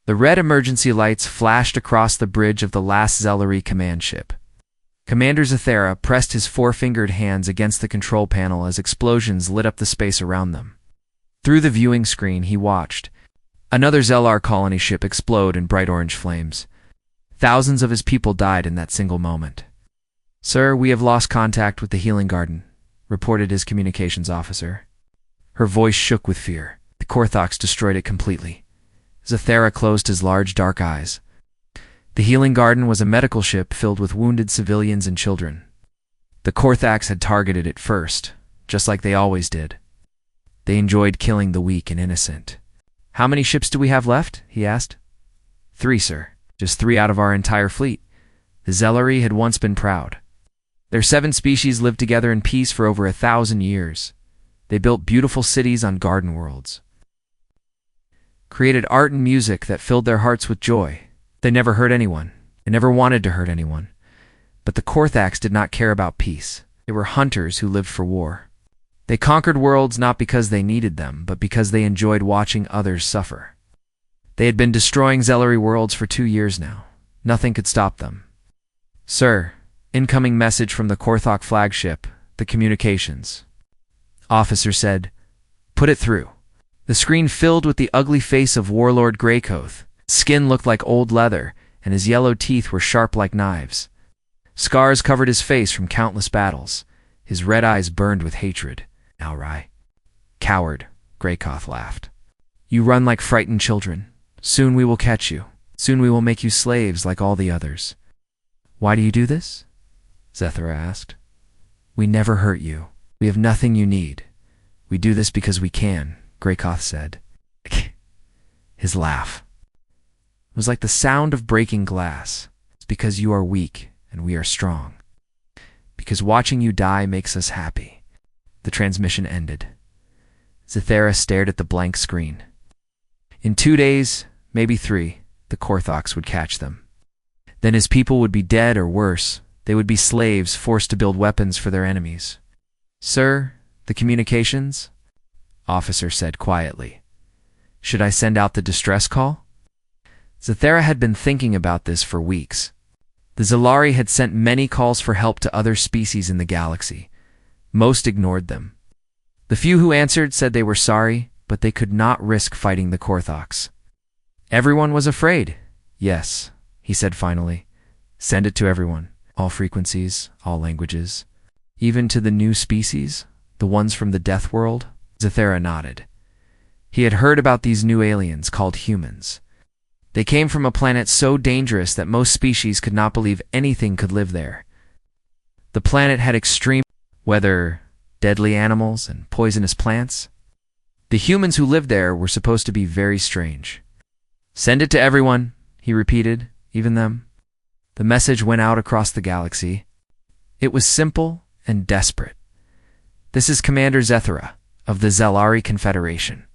The red emergency lights flashed across the bridge of the last Zellery command ship. Commander Zathera pressed his four-fingered hands against the control panel as explosions lit up the space around them. Through the viewing screen, he watched another Zellar colony ship explode in bright orange flames. Thousands of his people died in that single moment. "Sir, we have lost contact with the healing garden," reported his communications officer. Her voice shook with fear. The Korthoks destroyed it completely. Zathera closed his large dark eyes. The healing garden was a medical ship filled with wounded civilians and children. The Korthoks had targeted it first, just like they always did. They enjoyed killing the weak and innocent. "How many ships do we have left?" he asked. "3, sir. Just 3 out of our entire fleet." The Zellery had once been proud. Their 7 species lived together in peace for over 1,000 years. They built beautiful cities on garden worlds, created art and music that filled their hearts with joy. They never hurt anyone. They never wanted to hurt anyone. But the Korthoks did not care about peace. They were hunters who lived for war. They conquered worlds not because they needed them, but because they enjoyed watching others suffer. They had been destroying Zellery worlds for 2 years now. Nothing could stop them. "Sir, incoming message from the Korthok flagship, the communications." Officer said, "Put it through." The screen filled with the ugly face of Warlord Greycoat. Skin looked like old leather, and his yellow teeth were sharp like knives. Scars covered his face from countless battles. His red eyes burned with hatred. "Alrai." "Coward," Greycoat laughed. "You run like frightened children. Soon we will catch you. Soon we will make you slaves like all the others." "Why do you do this?" Zathera asked. "We never hurt you. We have nothing you need. We do this because we can," Greycoat said. His laugh. It was like the sound of breaking glass. "It's because you are weak and we are strong. Because watching you die makes us happy." The transmission ended. Zathera stared at the blank screen. In 2 days, maybe 3, the Korthoks would catch them. Then his people would be dead, or worse, they would be slaves forced to build weapons for their enemies. "Sir, the communications?" Officer said quietly. "Should I send out the distress call?" Zathera had been thinking about this for weeks. The Zelari had sent many calls for help to other species in the galaxy. Most ignored them. The few who answered said they were sorry, but they could not risk fighting the Korthoks. Everyone was afraid. "Yes," he said finally. "Send it to everyone. All frequencies, all languages. Even to the new species, the ones from the Death World?" Zathera nodded. He had heard about these new aliens called humans. They came from a planet so dangerous that most species could not believe anything could live there. The planet had extreme weather, deadly animals, and poisonous plants. The humans who lived there were supposed to be very strange. "Send it to everyone," he repeated, "even them." The message went out across the galaxy. It was simple and desperate. "This is Commander Zathera of the Zelari Confederation.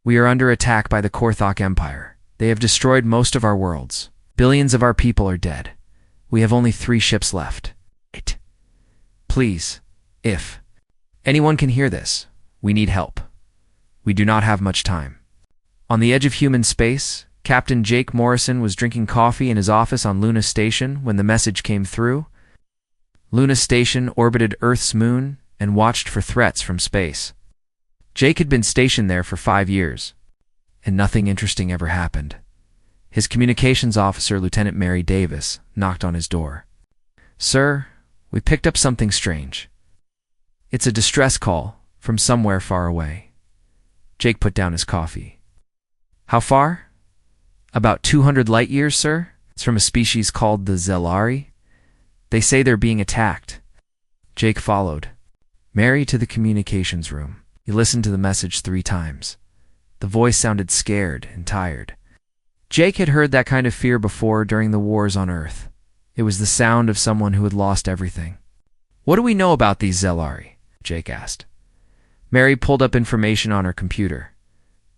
We are under attack by the Korthok Empire. They have destroyed most of our worlds. Billions of our people are dead. We have only 3 ships left. Please, if anyone can hear this, we need help. We do not have much time." On the edge of human space, Captain Jake Morrison was drinking coffee in his office on Luna Station when the message came through. Luna Station orbited Earth's moon and watched for threats from space. Jake had been stationed there for 5 years, and nothing interesting ever happened. His communications officer, Lieutenant Mary Davis, knocked on his door. "Sir, we picked up something strange. It's a distress call from somewhere far away." Jake put down his coffee. "How far?" "About 200 light years, sir. It's from a species called the Zelari. They say they're being attacked." Jake followed Mary to the communications room. He listened to the message 3 times. The voice sounded scared and tired. Jake had heard that kind of fear before during the wars on Earth. It was the sound of someone who had lost everything. "What do we know about these Zelari?" Jake asked. Mary pulled up information on her computer.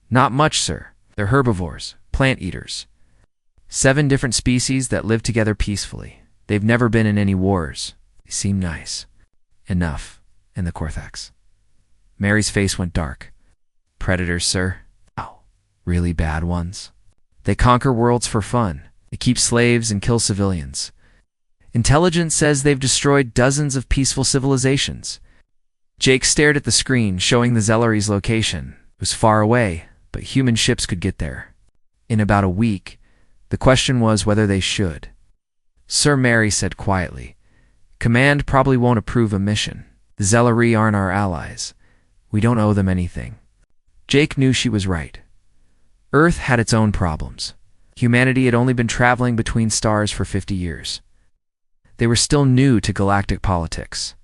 "Not much, sir. They're herbivores, plant eaters. 7 different species that live together peacefully. They've never been in any wars. They seem nice. Enough. And the Korthoks." Mary's face went dark. "Predators, sir." "Oh, really bad ones?" They conquer worlds for fun. They keep slaves and kill civilians. Intelligence says they've destroyed dozens of peaceful civilizations. Jake stared at the screen showing the Zellari's location. It was far away, but human ships could get there. In about a week, the question was whether they should. Sir Mary said quietly, "Command probably won't approve a mission. The Zellari aren't our allies. We don't owe them anything." Jake knew she was right. Earth had its own problems. Humanity had only been traveling between stars for 50 years. They were still new to galactic politics.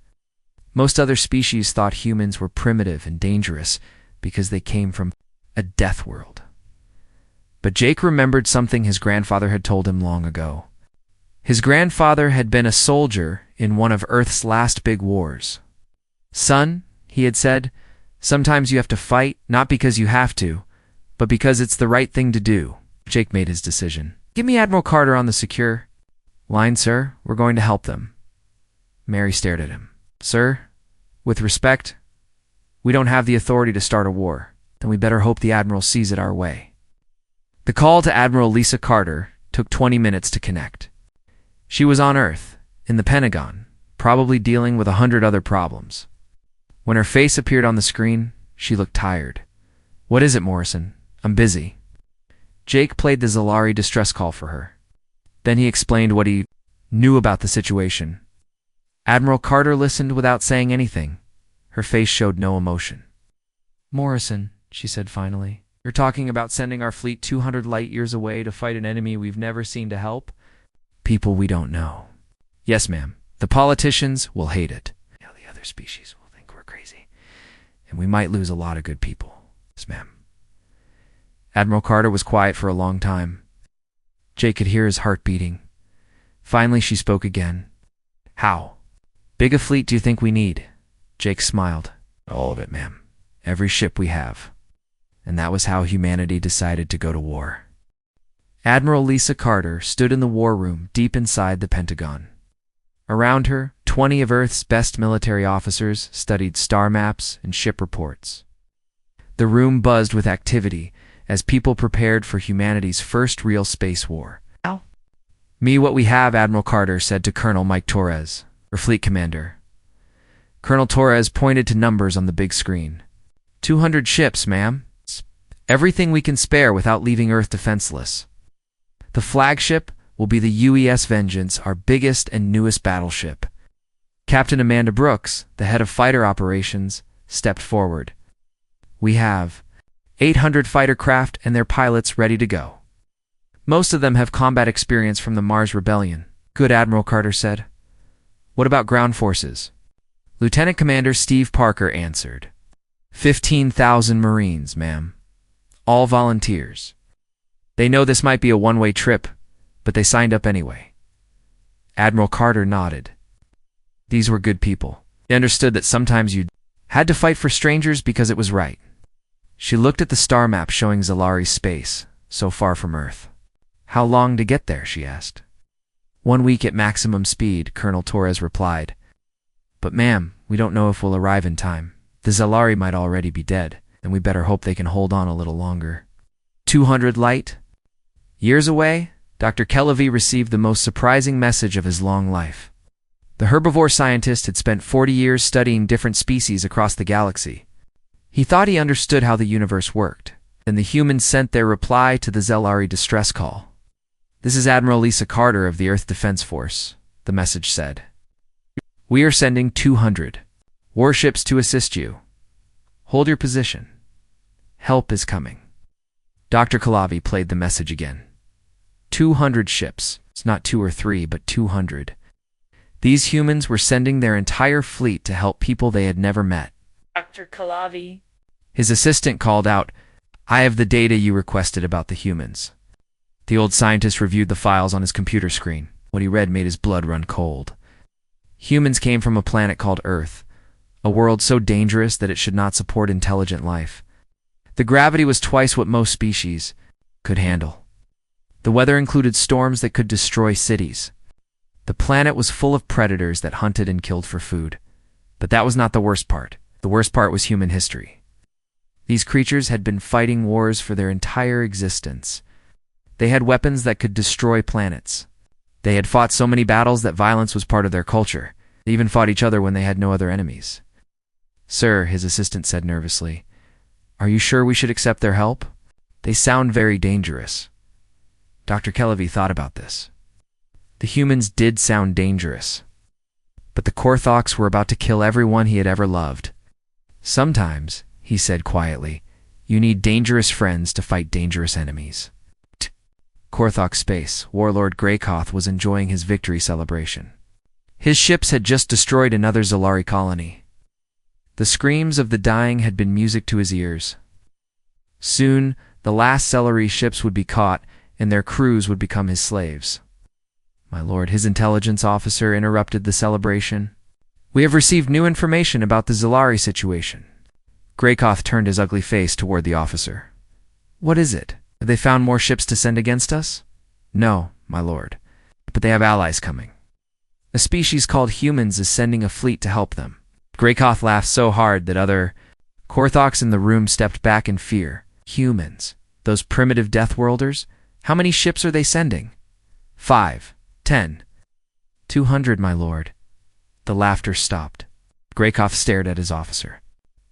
Most other species thought humans were primitive and dangerous because they came from a death world. But Jake remembered something his grandfather had told him long ago. His grandfather had been a soldier in one of Earth's last big wars. "Son," he had said, "sometimes you have to fight, not because you have to, but because it's the right thing to do." Jake made his decision. "Give me Admiral Carter on the secure line, sir. We're going to help them." Mary stared at him. "Sir, with respect, we don't have the authority to start a war. Then we better hope the Admiral sees it our way." The call to Admiral Lisa Carter took 20 minutes to connect. She was on Earth, in the Pentagon, probably dealing with 100 other problems. When her face appeared on the screen, she looked tired. "What is it, Morrison? I'm busy." Jake played the Zellari distress call for her. Then he explained what he knew about the situation. Admiral Carter listened without saying anything. Her face showed no emotion. "Morrison," she said finally, "you're talking about sending our fleet 200 light years away to fight an enemy we've never seen to help? People we don't know." "Yes, ma'am. The politicians will hate it. The other species will think we're crazy. And we might lose a lot of good people." "Yes, ma'am." Admiral Carter was quiet for a long time. Jake could hear his heart beating. Finally, she spoke again. "How big a fleet do you think we need?" Jake smiled. "All of it, ma'am. Every ship we have." And that was how humanity decided to go to war. Admiral Lisa Carter stood in the war room deep inside the Pentagon. Around her, 20 of Earth's best military officers studied star maps and ship reports. The room buzzed with activity as people prepared for humanity's first real space war. "Me what we have," Admiral Carter said to Colonel Mike Torres, her fleet commander. Colonel Torres pointed to numbers on the big screen. 200 ships, ma'am. Everything we can spare without leaving Earth defenseless. The flagship will be the UES Vengeance, our biggest and newest battleship." Captain Amanda Brooks, the head of fighter operations, stepped forward. "We have 800 fighter craft and their pilots ready to go. Most of them have combat experience from the Mars Rebellion." "Good," Admiral Carter said. "What about ground forces?" Lieutenant Commander Steve Parker answered. 15,000 Marines, ma'am. All volunteers. They know this might be a one-way trip, but they signed up anyway." Admiral Carter nodded. These were good people. They understood that sometimes you had to fight for strangers because it was right. She looked at the star map showing Zellari's space, so far from Earth. "How long to get there?" she asked. 1 week at maximum speed," Colonel Torres replied. "But ma'am, we don't know if we'll arrive in time. The Zellari might already be dead, and we better hope they can hold on a little longer." 200 light years away, Dr. Kelevy received the most surprising message of his long life. The herbivore scientist had spent 40 years studying different species across the galaxy. He thought he understood how the universe worked. Then the humans sent their reply to the Zellari distress call. "This is Admiral Lisa Carter of the Earth Defense Force," the message said. "We are sending 200 warships to assist you. Hold your position. Help is coming." Dr. Kalavi played the message again. 200 ships. It's not 2 or 3, but 200. These humans were sending their entire fleet to help people they had never met. "Dr. Kalavi." His assistant called out, "I have the data you requested about the humans." The old scientist reviewed the files on his computer screen. What he read made his blood run cold. Humans came from a planet called Earth, a world so dangerous that it should not support intelligent life. The gravity was twice what most species could handle. The weather included storms that could destroy cities. The planet was full of predators that hunted and killed for food. But that was not the worst part. The worst part was human history. These creatures had been fighting wars for their entire existence. They had weapons that could destroy planets. They had fought so many battles that violence was part of their culture. They even fought each other when they had no other enemies. "Sir," his assistant said nervously, "are you sure we should accept their help? They sound very dangerous." Dr. Kelevy thought about this. The humans did sound dangerous. But the Korthoks were about to kill everyone he had ever loved. "Sometimes," he said quietly, "you need dangerous friends to fight dangerous enemies." Korthok space, Warlord Greykoth was enjoying his victory celebration. His ships had just destroyed another Zalari colony. The screams of the dying had been music to his ears. Soon, the last Zalari ships would be caught, and their crews would become his slaves. "My lord," his intelligence officer interrupted the celebration. "We have received new information about the Zalari situation." Greykoth turned his ugly face toward the officer. "What is it? Have they found more ships to send against us?" "No, my lord, but they have allies coming. A species called humans is sending a fleet to help them." Greykoth laughed so hard that other Korthoks in the room stepped back in fear. "Humans? Those primitive Deathworlders? How many ships are they sending?" 5, 10, 200, my lord." The laughter stopped. Greykoth stared at his officer.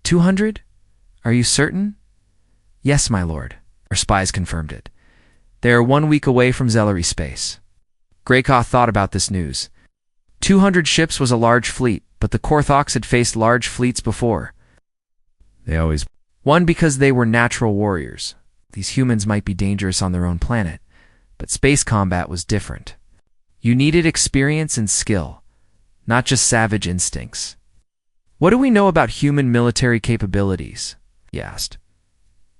200? Are you certain?" "Yes, my lord." Our spies confirmed it. "They are 1 week away from Zalari space." Greykoth thought about this news. 200 ships was a large fleet, but the Korthoks had faced large fleets before. They always won because they were natural warriors. These humans might be dangerous on their own planet, but space combat was different. You needed experience and skill, not just savage instincts. "What do we know about human military capabilities?" he asked.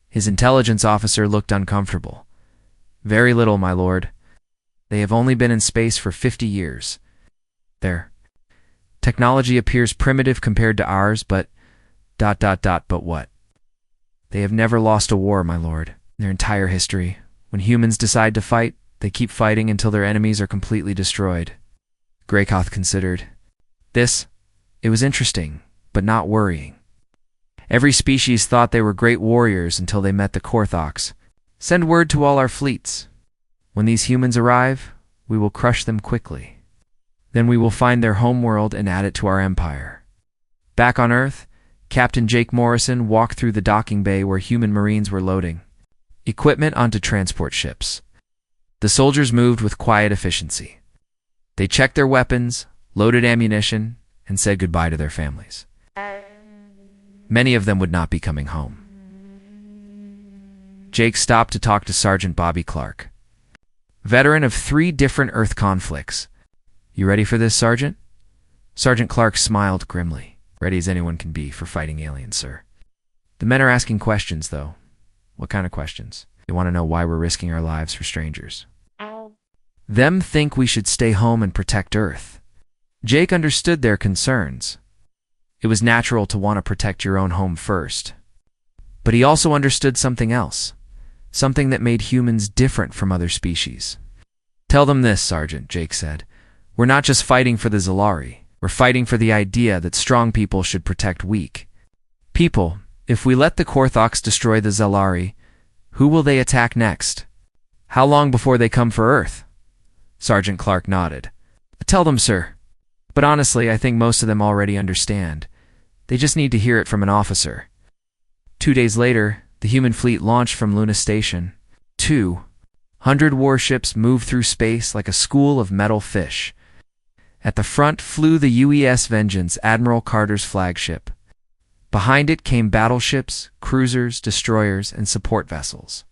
His intelligence officer looked uncomfortable. "Very little, my lord. They have only been in space for 50 years. Their technology appears primitive compared to ours, but ... but what? They have never lost a war, my lord, in their entire history. When humans decide to fight, they keep fighting until their enemies are completely destroyed." Greykoth considered. It was interesting, but not worrying. Every species thought they were great warriors until they met the Korthoks. "Send word to all our fleets. When these humans arrive, we will crush them quickly. Then we will find their homeworld and add it to our empire." Back on Earth, Captain Jake Morrison walked through the docking bay where human marines were loading equipment onto transport ships. The soldiers moved with quiet efficiency. They checked their weapons, loaded ammunition, and said goodbye to their families. Many of them would not be coming home. Jake stopped to talk to Sergeant Bobby Clark, veteran of 3 different Earth conflicts. "You ready for this, Sergeant?" Sergeant Clark smiled grimly. "Ready as anyone can be for fighting aliens, sir." "The men are asking questions, though." "What kind of questions?" "They want to know why we're risking our lives for strangers." "Them think we should stay home and protect Earth." Jake understood their concerns. It was natural to want to protect your own home first. But he also understood something else, something that made humans different from other species. "Tell them this, Sergeant," Jake said. "We're not just fighting for the Zalari. We're fighting for the idea that strong people should protect weak people. If we let the Korthoks destroy the Zalari, who will they attack next? How long before they come for Earth?" Sergeant Clark nodded. "Tell them, sir. But honestly, I think most of them already understand. They just need to hear it from an officer." 2 days later, the human fleet launched from Luna Station. 200 warships moved through space like a school of metal fish. At the front flew the UES Vengeance, Admiral Carter's flagship. Behind it came battleships, cruisers, destroyers, and support vessels.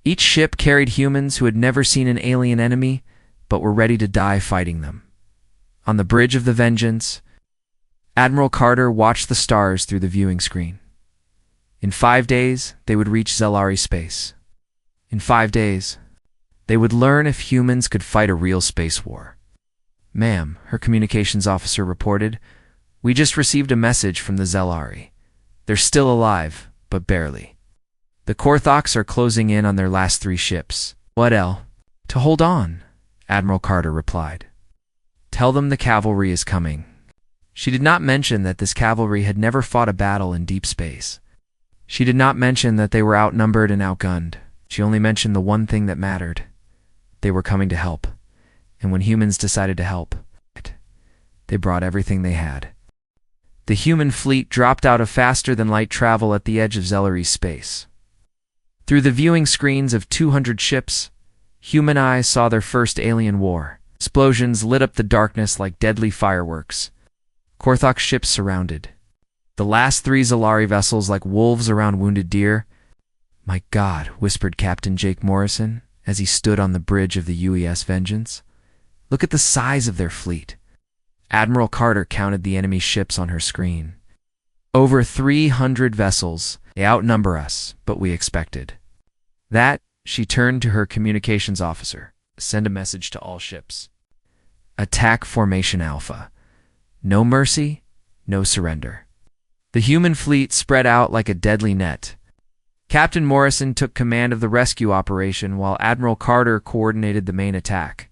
Each ship carried humans who had never seen an alien enemy, but were ready to die fighting them. On the bridge of the Vengeance, Admiral Carter watched the stars through the viewing screen. In 5 days, they would reach Zalari space. In 5 days, they would learn if humans could fight a real space war. "Ma'am," her communications officer reported, "we just received a message from the Zalari. They're still alive, but barely. The Korthoks are closing in on their last 3 ships." "What else?" "To hold on," Admiral Carter replied. "Tell them the cavalry is coming." She did not mention that this cavalry had never fought a battle in deep space. She did not mention that they were outnumbered and outgunned. She only mentioned the one thing that mattered. They were coming to help. And when humans decided to help, they brought everything they had. The human fleet dropped out of faster-than-light travel at the edge of Zellery's space. Through the viewing screens of 200 ships, human eyes saw their first alien war. Explosions lit up the darkness like deadly fireworks. Korthok's ships surrounded. The last 3 Zalari vessels like wolves around wounded deer. "My God," whispered Captain Jake Morrison as he stood on the bridge of the UES Vengeance. "Look at the size of their fleet." Admiral Carter counted the enemy ships on her screen. "Over 300 vessels. They outnumber us, but we expected." That, she turned to her communications officer. "Send a message to all ships. Attack Formation Alpha. No mercy, no surrender." The human fleet spread out like a deadly net. Captain Morrison took command of the rescue operation while Admiral Carter coordinated the main attack.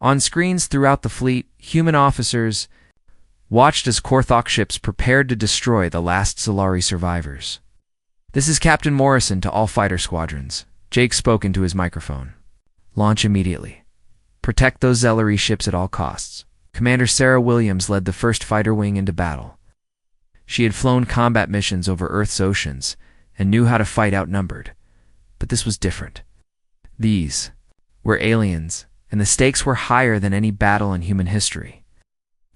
On screens throughout the fleet, human officers watched as Korthok ships prepared to destroy the last Zalari survivors. "This is Captain Morrison to all fighter squadrons." Jake spoke into his microphone. "Launch immediately. Protect those Zellary ships at all costs." Commander Sarah Williams led the first fighter wing into battle. She had flown combat missions over Earth's oceans and knew how to fight outnumbered. But this was different. These were aliens, and the stakes were higher than any battle in human history.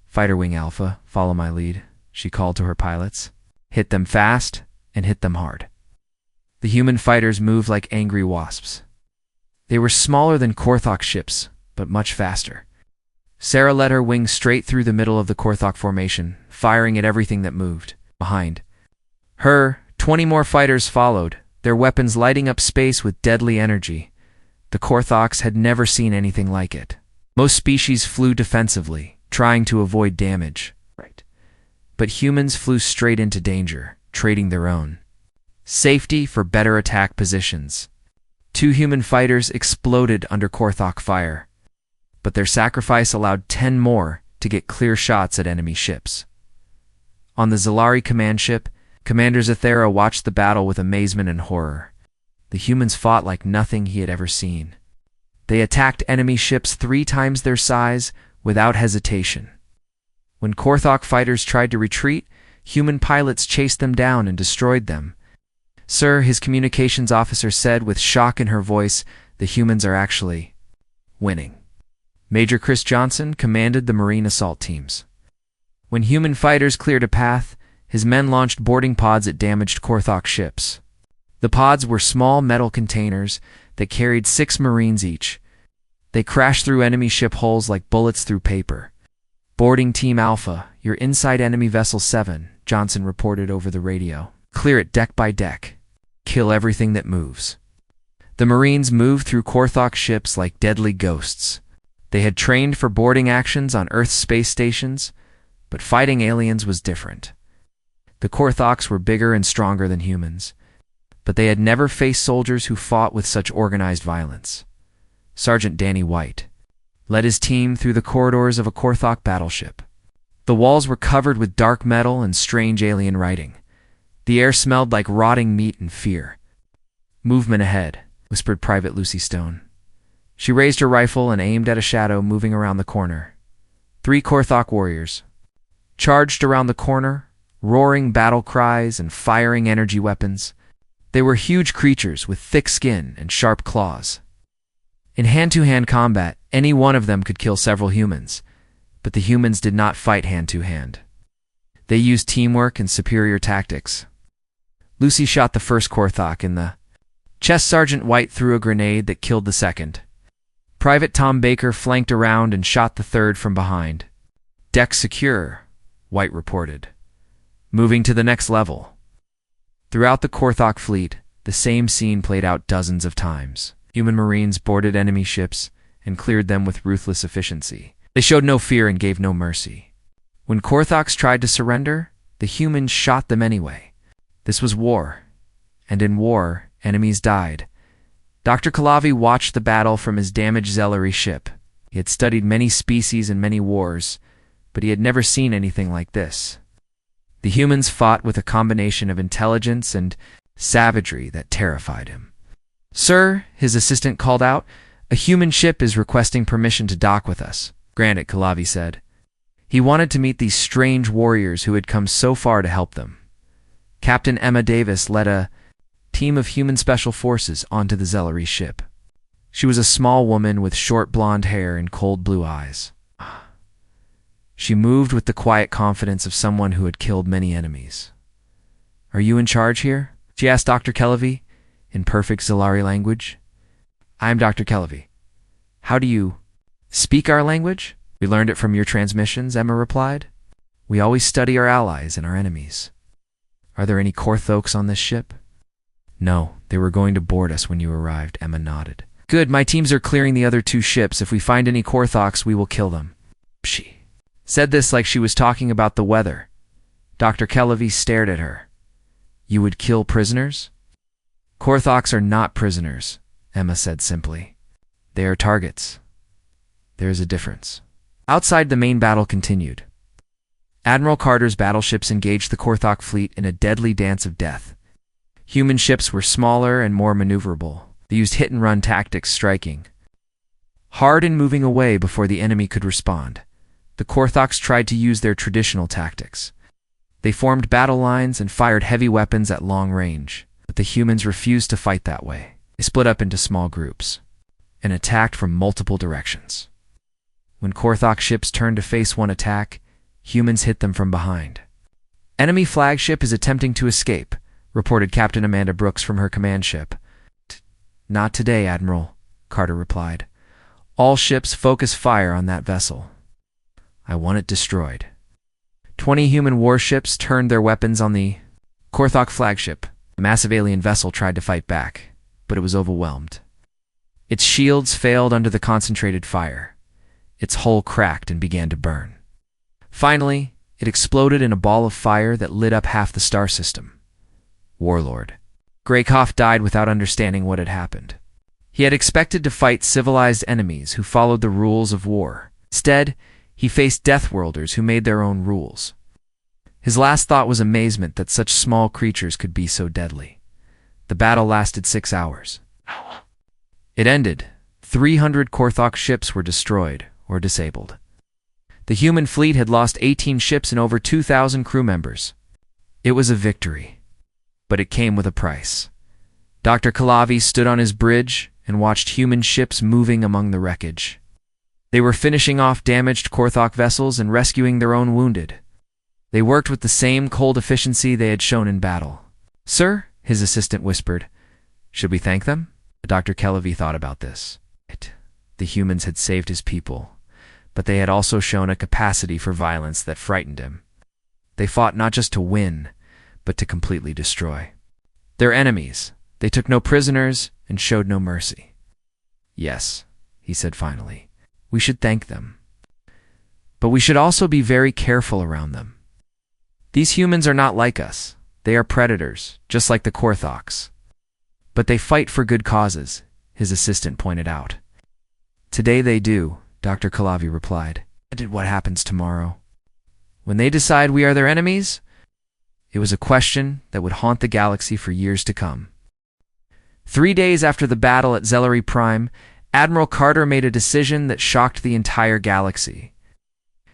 "Fighter Wing Alpha, follow my lead," she called to her pilots. "Hit them fast and hit them hard." The human fighters moved like angry wasps. They were smaller than Korthok ships, but much faster. Sarah led her wing straight through the middle of the Korthok formation, firing at everything that moved. Behind her, 20 more fighters followed, their weapons lighting up space with deadly energy. The Korthoks had never seen anything like it. Most species flew defensively, trying to avoid damage. But humans flew straight into danger, trading their own safety for better attack positions. 2 human fighters exploded under Korthok fire, but their sacrifice allowed 10 more to get clear shots at enemy ships. On the Zalari command ship, Commander Zathera watched the battle with amazement and horror. The humans fought like nothing he had ever seen. They attacked enemy ships 3 times their size without hesitation. When Korthok fighters tried to retreat, human pilots chased them down and destroyed them. "Sir," his communications officer said with shock in her voice, "the humans are actually winning." Major Chris Johnson commanded the Marine assault teams. When human fighters cleared a path, his men launched boarding pods at damaged Korthok ships. The pods were small metal containers that carried 6 Marines each. They crashed through enemy ship hulls like bullets through paper. "Boarding Team Alpha, you're inside enemy Vessel 7, Johnson reported over the radio. "Clear it deck by deck. Kill everything that moves." The Marines moved through Korthok ships like deadly ghosts. They had trained for boarding actions on Earth's space stations, but fighting aliens was different. The Korthoks were bigger and stronger than humans, but they had never faced soldiers who fought with such organized violence. Sergeant Danny White led his team through the corridors of a Korthok battleship. The walls were covered with dark metal and strange alien writing. The air smelled like rotting meat and fear. "Movement ahead," whispered Private Lucy Stone. She raised her rifle and aimed at a shadow moving around the corner. 3 Korthok warriors charged around the corner, roaring battle cries and firing energy weapons. They were huge creatures with thick skin and sharp claws. In hand-to-hand combat, any one of them could kill several humans, but the humans did not fight hand-to-hand. They used teamwork and superior tactics. Lucy shot the first Korthok in the chest. Sergeant White threw a grenade that killed the second. Private Tom Baker flanked around and shot the third from behind. "Deck secure," White reported. "Moving to the next level." Throughout the Korthok fleet, the same scene played out dozens of times. Human Marines boarded enemy ships and cleared them with ruthless efficiency. They showed no fear and gave no mercy. When Korthoks tried to surrender, the humans shot them anyway. This was war, and in war, enemies died. Dr. Kalavi watched the battle from his damaged Zellary ship. He had studied many species and many wars, but he had never seen anything like this. The humans fought with a combination of intelligence and savagery that terrified him. "Sir," his assistant called out, A human ship is requesting permission to dock with us, Granite Kalavi said. He wanted to meet these strange warriors who had come so far to help them. Captain Emma Davis led a team of human special forces onto the Zellery ship. She was a small woman with short blonde hair and cold blue eyes. She moved with the quiet confidence of someone who had killed many enemies. "Are you in charge here?" she asked Dr. Kelavi, in perfect Zellari language. "I am Dr. Kelavi. How do you speak our language?" "We learned it from your transmissions," Emma replied. "We always study our allies and our enemies." "Are there any Korthoks on this ship?" "No, they were going to board us when you arrived," Emma nodded. "Good, my teams are clearing the other 2 ships. If we find any Korthoks, we will kill them." She said this like she was talking about the weather. Dr. Kelavi stared at her. "You would kill prisoners?" "Korthoks are not prisoners," Emma said simply. "They are targets. There is a difference." Outside, the main battle continued. Admiral Carter's battleships engaged the Korthok fleet in a deadly dance of death. Human ships were smaller and more maneuverable. They used hit-and-run tactics, striking hard and moving away before the enemy could respond. The Korthoks tried to use their traditional tactics. They formed battle lines and fired heavy weapons at long range, but the humans refused to fight that way. They split up into small groups and attacked from multiple directions. When Korthok ships turned to face one attack, humans hit them from behind. "Enemy flagship is attempting to escape," reported Captain Amanda Brooks from her command ship. "Not today, Admiral," Carter replied. "All ships focus fire on that vessel. I want it destroyed." 20 human warships turned their weapons on the Korthok flagship. The massive alien vessel tried to fight back, but it was overwhelmed. Its shields failed under the concentrated fire. Its hull cracked and began to burn. Finally, it exploded in a ball of fire that lit up half the star system. Warlord Greykoff died without understanding what had happened. He had expected to fight civilized enemies who followed the rules of war. Instead, he faced Deathworlders who made their own rules. His last thought was amazement that such small creatures could be so deadly. The battle lasted 6 hours. It ended. 300 Korthok ships were destroyed or disabled. The human fleet had lost 18 ships and over 2,000 crew members. It was a victory, but it came with a price. Dr. Kalavi stood on his bridge and watched human ships moving among the wreckage. They were finishing off damaged Korthok vessels and rescuing their own wounded. They worked with the same cold efficiency they had shown in battle. "Sir," his assistant whispered, "should we thank them?" Dr. Kelavi thought about this. The humans had saved his people, but they had also shown a capacity for violence that frightened him. They fought not just to win, but to completely destroy their enemies. They took no prisoners and showed no mercy. "Yes," he said finally, "we should thank them. But we should also be very careful around them. These humans are not like us. They are predators, just like the Korthoks. But they fight for good causes," his assistant pointed out. "Today they do," Dr. Kalavi replied. "And what happens tomorrow? When they decide we are their enemies?" It was a question that would haunt the galaxy for years to come. 3 days after the battle at Zellery Prime, Admiral Carter made a decision that shocked the entire galaxy.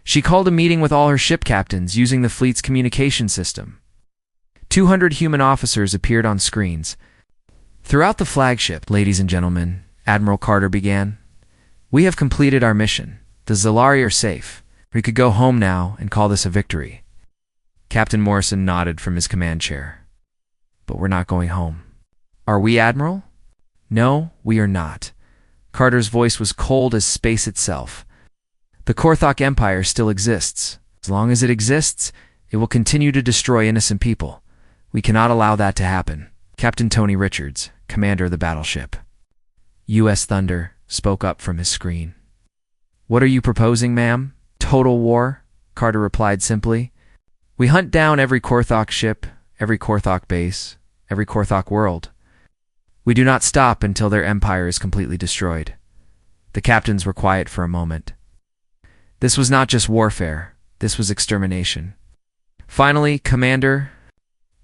She called a meeting with all her ship captains using the fleet's communication system. 200 human officers appeared on screens. "Throughout the flagship, ladies and gentlemen," Admiral Carter began, "we have completed our mission. The Zellari are safe. We could go home now and call this a victory." Captain Morrison nodded from his command chair. "But we're not going home." "Are we, Admiral?" "No, we are not." Carter's voice was cold as space itself. "The Korthok Empire still exists. As long as it exists, it will continue to destroy innocent people. We cannot allow that to happen." Captain Tony Richards, commander of the battleship, U.S. Thunder, spoke up from his screen. "What are you proposing, ma'am?" "Total war," Carter replied simply. "We hunt down every Korthok ship, every Korthok base, every Korthok world. We do not stop until their empire is completely destroyed." The captains were quiet for a moment. This was not just warfare. This was extermination. Finally, Commander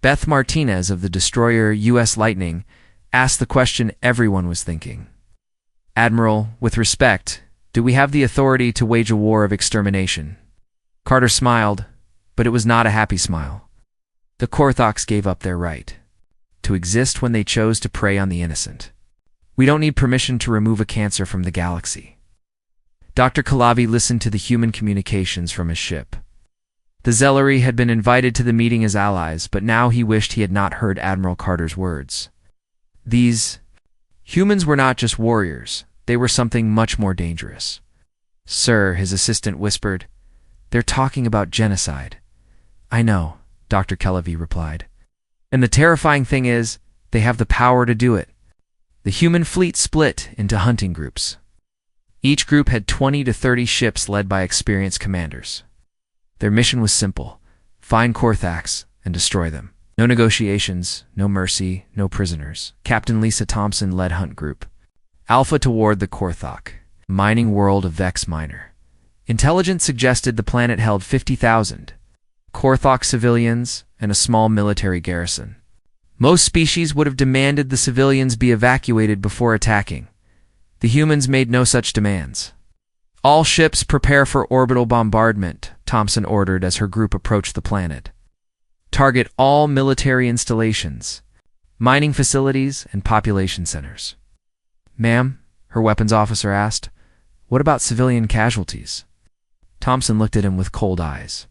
Beth Martinez of the destroyer U.S. Lightning asked the question everyone was thinking. Admiral, with respect, do we have the authority to wage a war of extermination? Carter smiled, but it was not a happy smile. The Korthoks gave up their right to exist when they chose to prey on the innocent. We don't need permission to remove a cancer from the galaxy. Dr. Kalavi listened to the human communications from his ship. The Zellery had been invited to the meeting as allies, but now he wished he had not heard Admiral Carter's words. These humans were not just warriors, they were something much more dangerous. Sir, his assistant whispered, they're talking about genocide. I know, Dr. Kalavi replied. And the terrifying thing is, they have the power to do it. The human fleet split into hunting groups. Each group had 20 to 30 ships led by experienced commanders. Their mission was simple: find Korthoks and destroy them. No negotiations, no mercy, no prisoners. Captain Lisa Thompson led Hunt Group Alpha toward the Korthok mining world of Vex Minor. Intelligence suggested the planet held 50,000 Korthok civilians and a small military garrison. Most species would have demanded the civilians be evacuated before attacking. The humans made no such demands. All ships prepare for orbital bombardment, Thompson ordered as her group approached the planet. Target all military installations, mining facilities, and population centers. Ma'am, her weapons officer asked, what about civilian casualties? Thompson looked at him with cold eyes.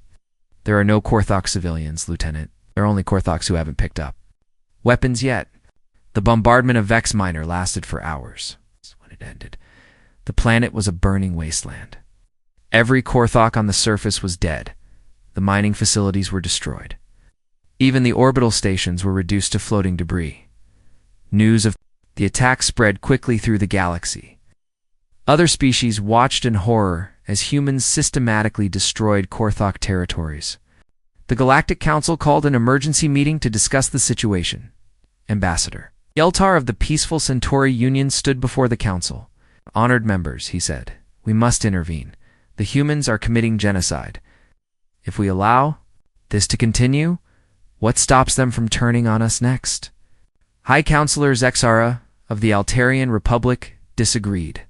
There are no Korthok civilians, Lieutenant. There are only Korthoks who haven't picked up weapons yet. The bombardment of Vex Minor lasted for hours. When it ended, the planet was a burning wasteland. Every Korthok on the surface was dead. The mining facilities were destroyed. Even the orbital stations were reduced to floating debris. News of the attack spread quickly through the galaxy. Other species watched in horror as humans systematically destroyed Korthok territories. The Galactic Council called an emergency meeting to discuss the situation. Ambassador Yeltar of the Peaceful Centauri Union stood before the council. Honored members, he said, we must intervene. The humans are committing genocide. If we allow this to continue, what stops them from turning on us next? High Counselor Zexara of the Altarian Republic disagreed.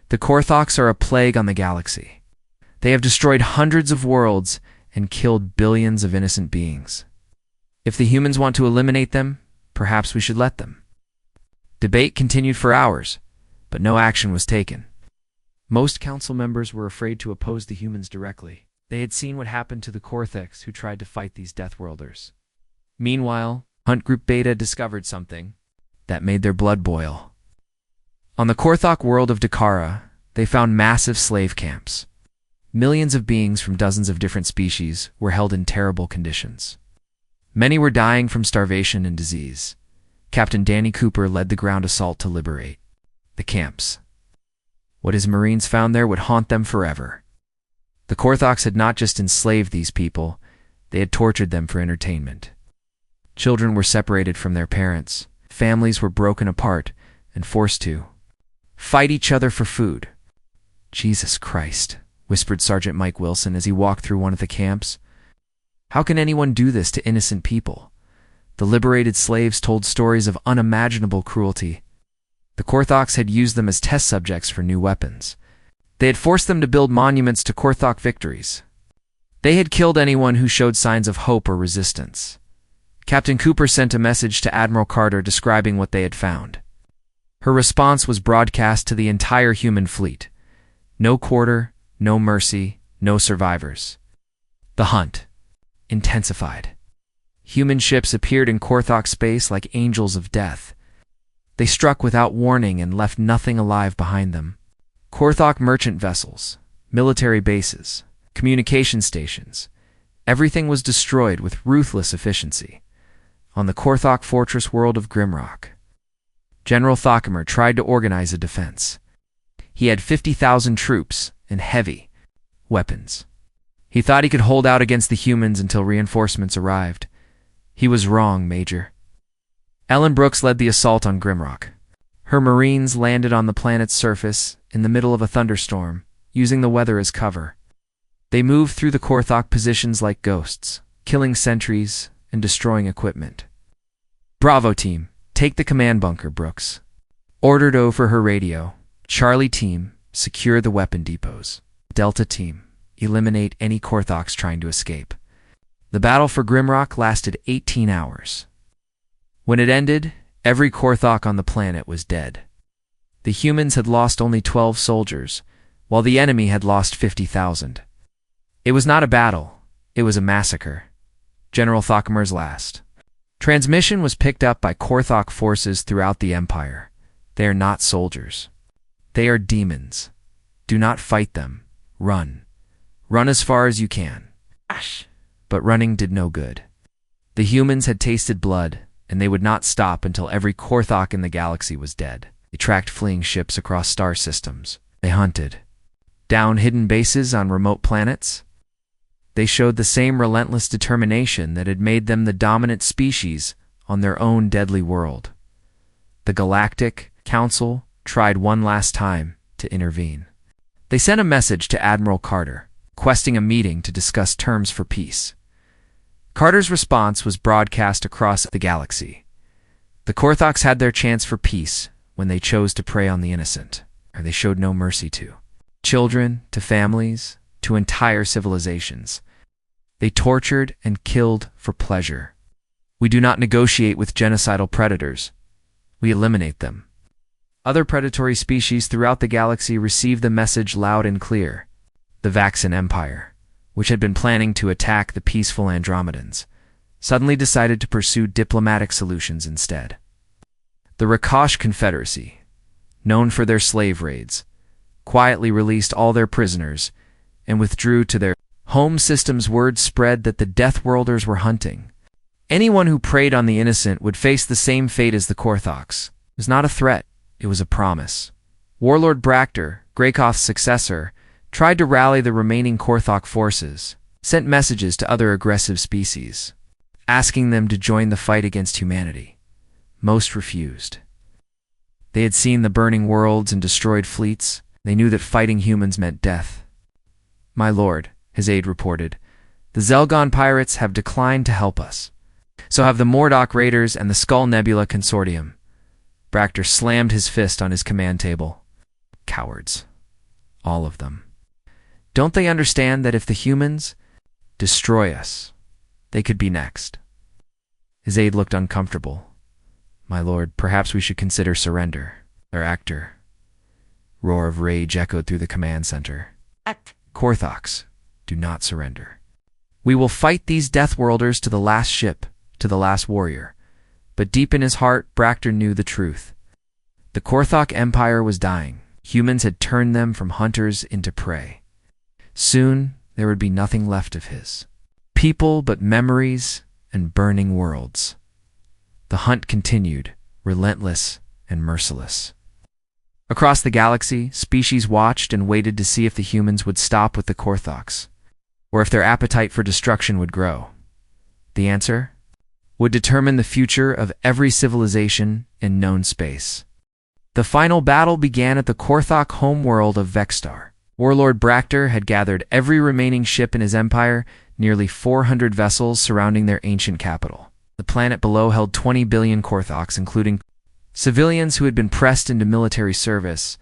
The Korthoks are a plague on the galaxy. They have destroyed hundreds of worlds and killed billions of innocent beings. If the humans want to eliminate them, perhaps we should let them. Debate continued for hours, but no action was taken. Most council members were afraid to oppose the humans directly. They had seen what happened to the Korthoks who tried to fight these Deathworlders. Meanwhile, Hunt Group Beta discovered something that made their blood boil. On the Korthok world of Dakara, they found massive slave camps. Millions of beings from dozens of different species were held in terrible conditions. Many were dying from starvation and disease. Captain Danny Cooper led the ground assault to liberate the camps. What his Marines found there would haunt them forever. The Korthoks had not just enslaved these people, they had tortured them for entertainment. Children were separated from their parents, families were broken apart and forced to fight each other for food. Jesus Christ, whispered Sergeant Mike Wilson as he walked through one of the camps. How can anyone do this to innocent people? The liberated slaves told stories of unimaginable cruelty. The Korthoks had used them as test subjects for new weapons. They had forced them to build monuments to Korthok victories. They had killed anyone who showed signs of hope or resistance. Captain Cooper sent a message to Admiral Carter describing what they had found. Her response was broadcast to the entire human fleet. No quarter, no mercy, no survivors. The hunt intensified. Human ships appeared in Korthok space like angels of death. They struck without warning and left nothing alive behind them. Korthok merchant vessels, military bases, communication stations, everything was destroyed with ruthless efficiency. On the Korthok fortress world of Grimrock, General Thockamer tried to organize a defense. He had 50,000 troops and heavy weapons. He thought he could hold out against the humans until reinforcements arrived. He was wrong, Major. Ellen Brooks led the assault on Grimrock. Her Marines landed on the planet's surface in the middle of a thunderstorm, using the weather as cover. They moved through the Korthok positions like ghosts, killing sentries and destroying equipment. Bravo team, take the command bunker, Brooks ordered over her radio. Charlie Team, secure the weapon depots. Delta Team, eliminate any Korthoks trying to escape. The battle for Grimrock lasted 18 hours. When it ended, every Korthok on the planet was dead. The humans had lost only 12 soldiers, while the enemy had lost 50,000. It was not a battle, it was a massacre. General Thokmar's last. Transmission was picked up by Korthok forces throughout the Empire. They are not soldiers. They are demons. Do not fight them. Run. Run as far as you can. Ash. But running did no good. The humans had tasted blood, and they would not stop until every Korthok in the galaxy was dead. They tracked fleeing ships across star systems. They hunted. Down hidden bases on remote planets. They showed the same relentless determination that had made them the dominant species on their own deadly world. The Galactic Council tried one last time to intervene. They sent a message to Admiral Carter, requesting a meeting to discuss terms for peace. Carter's response was broadcast across the galaxy. The Korthoks had their chance for peace when they chose to prey on the innocent, or they showed no mercy to children, to families, to entire civilizations. They tortured and killed for pleasure. We do not negotiate with genocidal predators. We eliminate them. Other predatory species throughout the galaxy received the message loud and clear. The Vaxan Empire, which had been planning to attack the peaceful Andromedans, suddenly decided to pursue diplomatic solutions instead. The Rakash Confederacy, known for their slave raids, quietly released all their prisoners and withdrew to their home systems. Word spread that the Deathworlders were hunting. Anyone who preyed on the innocent would face the same fate as the Korthoks. It was not a threat, it was a promise. Warlord Braktor, Greykoth's successor, tried to rally the remaining Korthok forces, sent messages to other aggressive species, asking them to join the fight against humanity. Most refused. They had seen the burning worlds and destroyed fleets. They knew that fighting humans meant death. My lord, his aide reported, the Zelgon pirates have declined to help us. So have the Mordok Raiders and the Skull Nebula Consortium. Braktor slammed his fist on his command table. Cowards. All of them. Don't they understand that if the humans destroy us, they could be next? His aide looked uncomfortable. My lord, perhaps we should consider surrender. Their actor. Roar of rage echoed through the command center. Korthoks, do not surrender. We will fight these Deathworlders to the last ship, to the last warrior. But deep in his heart, Braktor knew the truth. The Korthok Empire was dying. Humans had turned them from hunters into prey. Soon, there would be nothing left of his people but memories and burning worlds. The hunt continued, relentless and merciless. Across the galaxy, species watched and waited to see if the humans would stop with the Korthoks, or if their appetite for destruction would grow. The answer would determine the future of every civilization in known space. The final battle began at the Korthok homeworld of Vexstar. Warlord Braktor had gathered every remaining ship in his empire, nearly 400 vessels surrounding their ancient capital. The planet below held 20 billion Korthoks, including civilians who had been pressed into military service.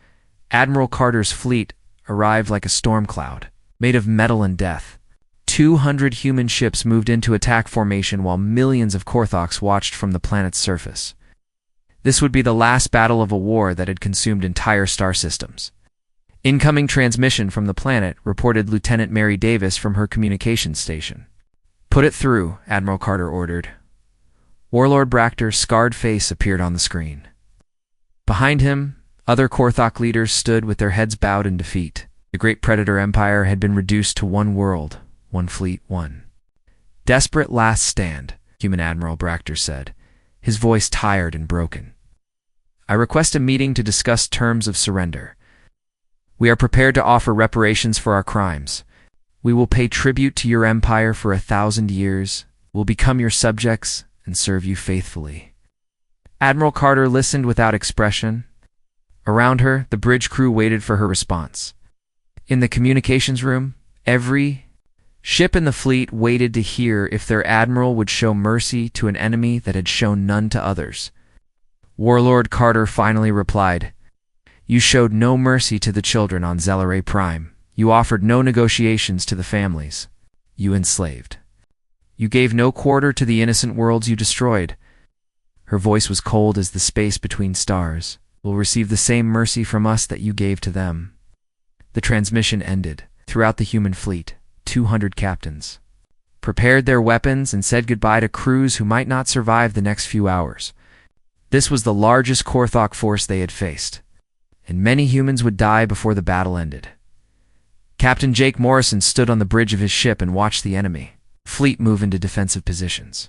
Admiral Carter's fleet arrived like a storm cloud, made of metal and death. 200 human ships moved into attack formation while millions of Korthoks watched from the planet's surface. This would be the last battle of a war that had consumed entire star systems. Incoming transmission from the planet reported Lieutenant Mary Davis from her communications station. Put it through, Admiral Carter ordered. Warlord Braktor's scarred face appeared on the screen. Behind him, other Korthok leaders stood with their heads bowed in defeat. The great Predator Empire had been reduced to one world, one fleet, one desperate last stand, Human Admiral Braktor said, his voice tired and broken. I request a meeting to discuss terms of surrender. We are prepared to offer reparations for our crimes. We will pay tribute to your empire for 1,000 years, will become your subjects, and serve you faithfully. Admiral Carter listened without expression. Around her, the bridge crew waited for her response. In the communications room, every ship in the fleet waited to hear if their admiral would show mercy to an enemy that had shown none to others. Warlord Carter finally replied, You showed no mercy to the children on Zelleray Prime. You offered no negotiations to the families you enslaved. You gave no quarter to the innocent worlds you destroyed. Her voice was cold as the space between stars. Will receive the same mercy from us that you gave to them. The transmission ended. Throughout the human fleet, 200 captains prepared their weapons and said goodbye to crews who might not survive the next few hours. This was the largest Korthok force they had faced, and many humans would die before the battle ended. Captain Jake Morrison stood on the bridge of his ship and watched the enemy fleet move into defensive positions.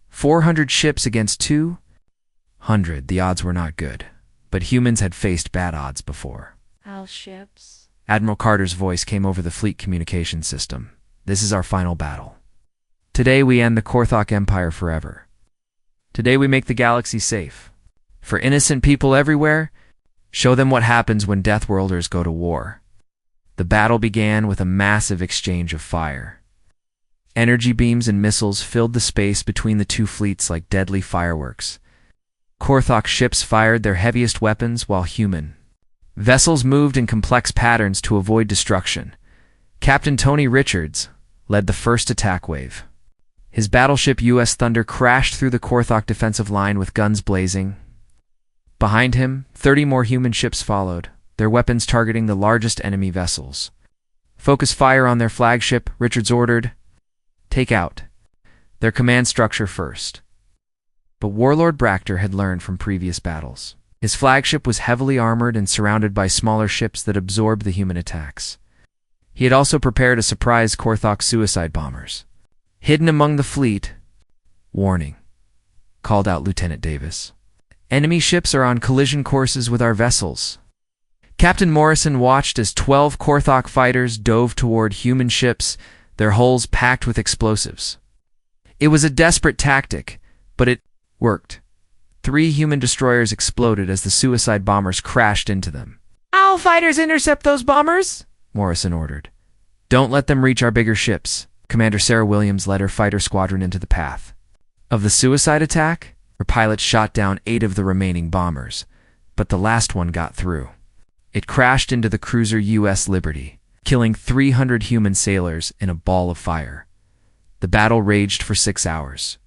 400 ships against 200. The odds were not good, but humans had faced bad odds before. Our ships. Admiral Carter's voice came over the fleet communication system. This is our final battle. Today we end the Korthok Empire forever. Today we make the galaxy safe. For innocent people everywhere, show them what happens when Deathworlders go to war. The battle began with a massive exchange of fire. Energy beams and missiles filled the space between the two fleets like deadly fireworks. Korthok ships fired their heaviest weapons while human vessels moved in complex patterns to avoid destruction. Captain Tony Richards led the first attack wave. His battleship U.S. Thunder crashed through the Korthok defensive line with guns blazing. Behind him, 30 more human ships followed, their weapons targeting the largest enemy vessels. Focus fire on their flagship, Richards ordered. Take out their command structure first. But Warlord Bractor had learned from previous battles. His flagship was heavily armored and surrounded by smaller ships that absorbed the human attacks. He had also prepared a surprise Korthok suicide bombers. Hidden among the fleet. Warning, called out Lieutenant Davis. Enemy ships are on collision courses with our vessels. Captain Morrison watched as 12 Korthok fighters dove toward human ships, their hulls packed with explosives. It was a desperate tactic, but it worked. 3 human destroyers exploded as the suicide bombers crashed into them. "All fighters intercept those bombers!" Morrison ordered. "Don't let them reach our bigger ships." Commander Sarah Williams led her fighter squadron into the path of the suicide attack. Her pilots shot down 8 of the remaining bombers, but the last one got through. It crashed into the cruiser U.S. Liberty, killing 300 human sailors in a ball of fire. The battle raged for 6 hours.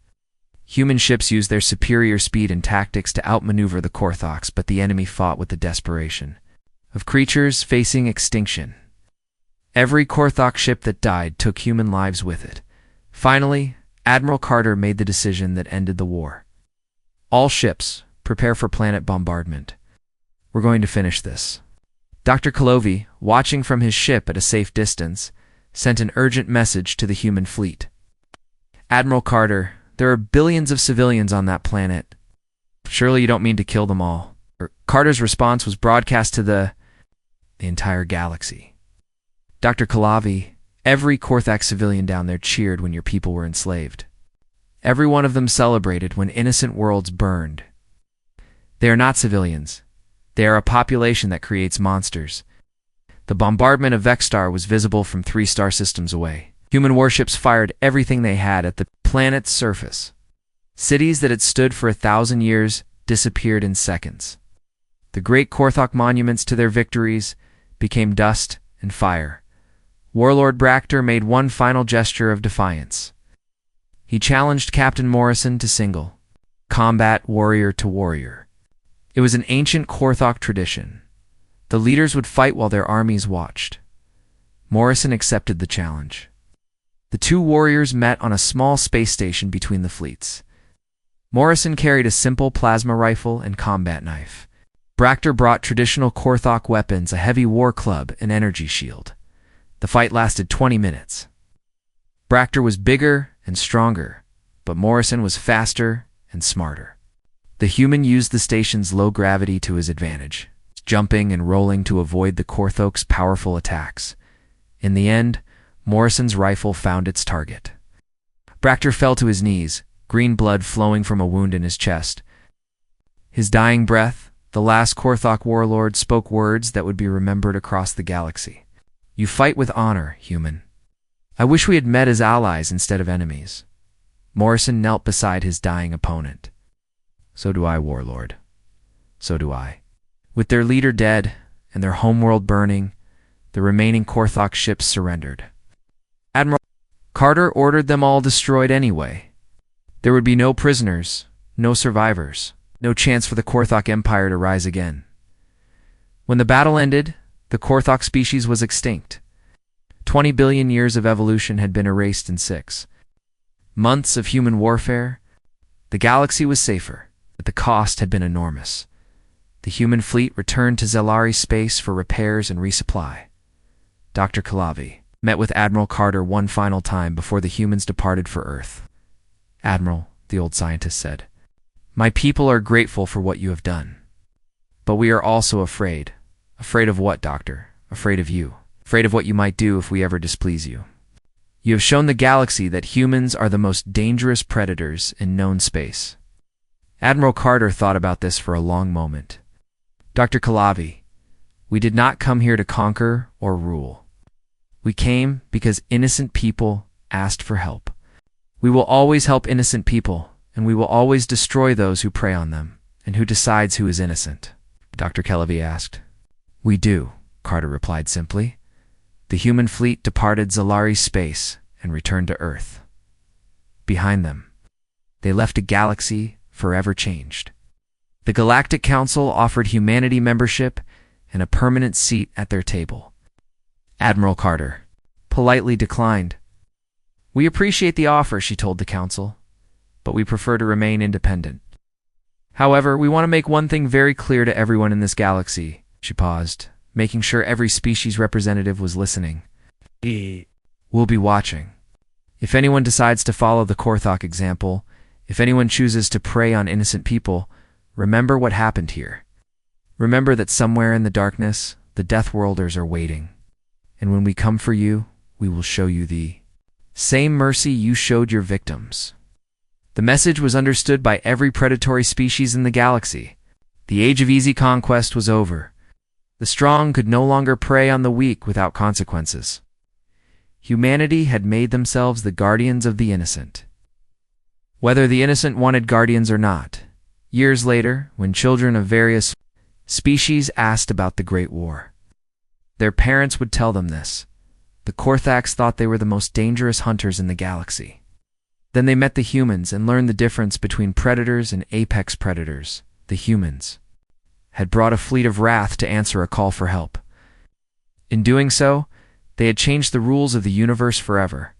Human ships used their superior speed and tactics to outmaneuver the Korthoks, but the enemy fought with the desperation of creatures facing extinction. Every Korthok ship that died took human lives with it. Finally, Admiral Carter made the decision that ended the war. All ships, prepare for planet bombardment. We're going to finish this. Dr. Kalovy, watching from his ship at a safe distance, sent an urgent message to the human fleet. Admiral Carter, there are billions of civilians on that planet. Surely you don't mean to kill them all. Carter's response was broadcast to the entire galaxy. Dr. Kalovy, every Korthak civilian down there cheered when your people were enslaved. Every one of them celebrated when innocent worlds burned. They are not civilians. They are a population that creates monsters. The bombardment of Vexstar was visible from 3 star systems away. Human warships fired everything they had at the planet's surface. Cities that had stood for 1,000 years disappeared in seconds. The great Korthok monuments to their victories became dust and fire. Warlord Bractor made one final gesture of defiance. He challenged Captain Morrison to single combat, warrior to warrior. It was an ancient Korthok tradition. The leaders would fight while their armies watched. Morrison accepted the challenge. The 2 warriors met on a small space station between the fleets. Morrison carried a simple plasma rifle and combat knife. Bractor brought traditional Korthok weapons, a heavy war club, and energy shield. The fight lasted 20 minutes. Bractor was bigger and stronger, but Morrison was faster and smarter. The human used the station's low gravity to his advantage, jumping and rolling to avoid the Korthok's powerful attacks. In the end, Morrison's rifle found its target. Bractor fell to his knees, green blood flowing from a wound in his chest. His dying breath, the last Korthok warlord spoke words that would be remembered across the galaxy. "You fight with honor, human. I wish we had met as allies instead of enemies." Morrison knelt beside his dying opponent. "So do I, warlord. So do I." With their leader dead and their homeworld burning, the remaining Korthok ships surrendered. Admiral Carter ordered them all destroyed anyway. There would be no prisoners, no survivors, no chance for the Korthok Empire to rise again. When the battle ended, the Korthok species was extinct. 20 billion years of evolution had been erased in 6 months of human warfare. The galaxy was safer, but the cost had been enormous. The human fleet returned to Zelari space for repairs and resupply. Dr. Kalavi met with Admiral Carter one final time before the humans departed for Earth. "Admiral," the old scientist said, "my people are grateful for what you have done. But we are also afraid. Afraid of what, Doctor? Afraid of you. Afraid of what you might do if we ever displease you. You have shown the galaxy that humans are the most dangerous predators in known space." Admiral Carter thought about this for a long moment. "Dr. Kalavi, we did not come here to conquer or rule. We came because innocent people asked for help. We will always help innocent people, and we will always destroy those who prey on them. And who decides who is innocent?" Dr. Kalavi asked. "We do," Carter replied simply. "The human fleet departed Zelari space and returned to Earth. Behind them, they left a galaxy forever changed. The Galactic Council offered humanity membership and a permanent seat at their table. Admiral Carter politely declined. "We appreciate the offer," she told the Council, "but we prefer to remain independent. However, we want to make one thing very clear to everyone in this galaxy." She paused, making sure every species representative was listening. "We'll be watching. If anyone decides to follow the Korthok example, if anyone chooses to prey on innocent people, remember what happened here. Remember that somewhere in the darkness, the Deathworlders are waiting. And when we come for you, we will show you the same mercy you showed your victims." The message was understood by every predatory species in the galaxy. The age of easy conquest was over. The strong could no longer prey on the weak without consequences. Humanity had made themselves the guardians of the innocent. Whether the innocent wanted guardians or not, years later, when children of various species asked about the Great War, their parents would tell them this. The Korthaks thought they were the most dangerous hunters in the galaxy. Then they met the humans and learned the difference between predators and apex predators. The humans had brought a fleet of wrath to answer a call for help. In doing so, they had changed the rules of the universe forever.